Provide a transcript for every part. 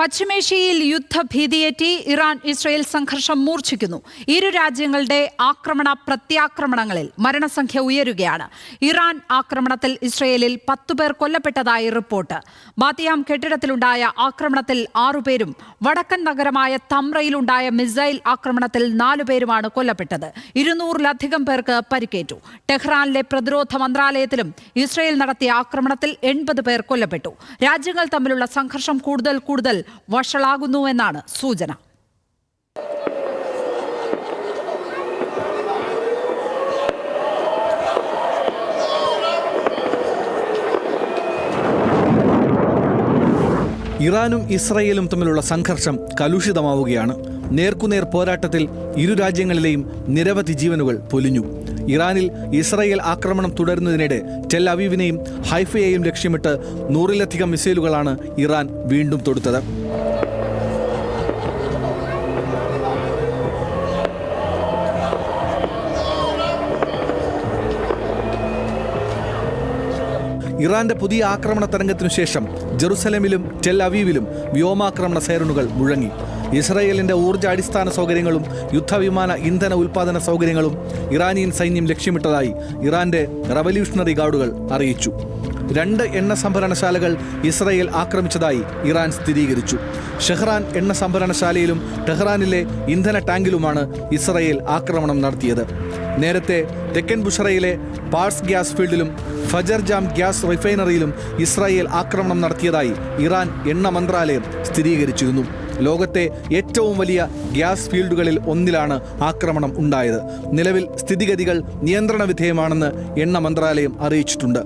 പശ്ചിമേഷ്യയിൽ യുദ്ധഭീതിയേറ്റി Iran Israel സംഘർഷം മൂർച്ഛിക്കുന്നു. ഇരു രാജ്യങ്ങളുടെ ആക്രമണ പ്രത്യാക്രമണങ്ങളിൽ മരണസംഖ്യ ഉയരുകയാണ്. ഇറാൻ ആക്രമണത്തിൽ ഇസ്രയേലിൽ 10 പേർ കൊല്ലപ്പെട്ടതായി റിപ്പോർട്ട്. ബാത്തിയാം കെട്ടിടത്തിലുണ്ടായ ആക്രമണത്തിൽ 6 പേരും വടക്കൻ നഗരമായ തമ്രയിലുണ്ടായ മിസൈൽ ആക്രമണത്തിൽ 4 പേരുമാണ് കൊല്ലപ്പെട്ടത്. 200-ലധികം പേർക്ക് പരിക്കേറ്റു. ടെഹ്റാനിലെ പ്രതിരോധ മന്ത്രാലയത്തിലും ഇസ്രയേൽ നടത്തിയ ആക്രമണത്തിൽ 80 പേർ കൊല്ലപ്പെട്ടു. രാജ്യങ്ങൾ തമ്മിലുള്ള സംഘർഷം കൂടുതൽ വഷളാകുന്നുവെന്നാണ് സൂചന. ഇറാനും ഇസ്രയേലും തമ്മിലുള്ള സംഘർഷം കലുഷിതമാവുകയാണ്. നേർക്കുനേർ പോരാട്ടത്തിൽ ഇരു രാജ്യങ്ങളിലെയും നിരവധി ജീവനുകൾ പൊലിഞ്ഞു. ഇറാനിൽ ഇസ്രയേൽ ആക്രമണം തുടരുന്നതിനിടെ ടെൽ അവീവിനെയും ഹൈഫയെയും ലക്ഷ്യമിട്ട് 100-ലധികം മിസൈലുകളാണ് ഇറാൻ വീണ്ടും തൊടുത്തത്. ഇറാന്റെ പുതിയ ആക്രമണ തരംഗത്തിനു ശേഷം ജെറുസലേമിലും ടെൽ അവീവിലും വ്യോമാക്രമണ സൈറണുകൾ മുഴങ്ങി. ഇസ്രയേലിന്റെ ഊർജ്ജ അടിസ്ഥാന സൗകര്യങ്ങളും യുദ്ധവിമാന ഇന്ധന ഉൽപാദന സൗകര്യങ്ങളും ഇറാനിയൻ സൈന്യം ലക്ഷ്യമിട്ടതായി ഇറാന്റെ റവല്യൂഷണറി ഗാർഡുകൾ അറിയിച്ചു. 2 എണ്ണ സംഭരണശാലകൾ ഇസ്രയേൽ ആക്രമിച്ചതായി ഇറാൻ സ്ഥിരീകരിച്ചു. ഷെഹ്റാൻ എണ്ണ സംഭരണശാലയിലും ടെഹ്റാനിലെ ഇന്ധന ടാങ്കിലുമാണ് ഇസ്രയേൽ ആക്രമണം നടത്തിയത്. നേരത്തെ തെക്കൻ ബുഷറയിലെ പാർസ് ഗ്യാസ് ഫീൽഡിലും ഫജർ ജാം ഗ്യാസ് റിഫൈനറിയിലും ഇസ്രായേൽ ആക്രമണം നടത്തിയതായി ഇറാൻ എണ്ണ മന്ത്രാലയം സ്ഥിരീകരിച്ചിരുന്നു. ലോകത്തെ ഏറ്റവും വലിയ ഗ്യാസ് ഫീൽഡുകളിൽ ഒന്നിലാണ് ആക്രമണം ഉണ്ടായത്. നിലവിൽ സ്ഥിതിഗതികൾ നിയന്ത്രണ വിധേയമാണെന്ന് എണ്ണ മന്ത്രാലയം അറിയിച്ചിട്ടുണ്ട്.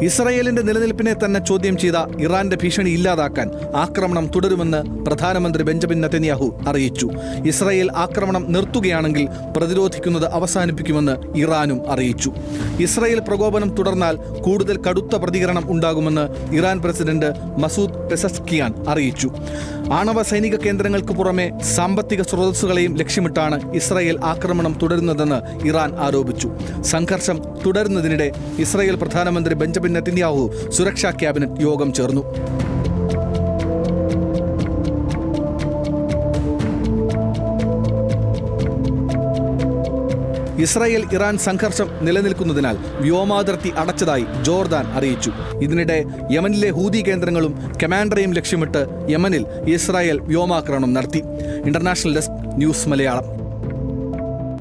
ഇസ്രയേലിന്റെ നിലനിൽപ്പിനെ തന്നെ ചോദ്യം ചെയ്ത ഇറാന്റെ ഭീഷണി ഇല്ലാതാക്കാൻ ആക്രമണം തുടരുമെന്ന് പ്രധാനമന്ത്രി ബെഞ്ചമിൻ നെതന്യാഹു അറിയിച്ചു. ഇസ്രയേൽ ആക്രമണം നിർത്തുകയാണെങ്കിൽ പ്രതിരോധിക്കുന്നത് അവസാനിപ്പിക്കുമെന്ന് ഇറാനും അറിയിച്ചു. ഇസ്രയേൽ പ്രകോപനം തുടർന്നാൽ കൂടുതൽ കടുത്ത പ്രതികരണം ഉണ്ടാകുമെന്ന് ഇറാൻ പ്രസിഡന്റ് മസൂദ് പെസഷ്കിയാൻ അറിയിച്ചു. ആണവ സൈനിക കേന്ദ്രങ്ങൾക്ക് പുറമെ സാമ്പത്തിക സ്രോതസ്സുകളെയും ലക്ഷ്യമിട്ടാണ് ഇസ്രയേൽ ആക്രമണം തുടരുന്നതെന്ന് ഇറാൻ ആരോപിച്ചു. സംഘർഷം തുടരുന്നതിനിടെ ഇസ്രയേൽ പ്രധാനമന്ത്രി ബെഞ്ചമിൻ നെതന്യാഹു സുരക്ഷാ ക്യാബിനറ്റ് യോഗം ചേർന്നു. ഇസ്രായേൽ ഇറാൻ സംഘർഷം നിലനിൽക്കുന്നതിനാൽ വ്യോമാതിർത്തി അടച്ചതായി ജോർദാൻ അറിയിച്ചു. ഇതിനിടെ യമനിലെ ഹൂതി കേന്ദ്രങ്ങളും കമാൻഡറെയും ലക്ഷ്യമിട്ട് യമനിൽ ഇസ്രായേൽ വ്യോമാക്രമണം നടത്തി. International desk news Malayalam.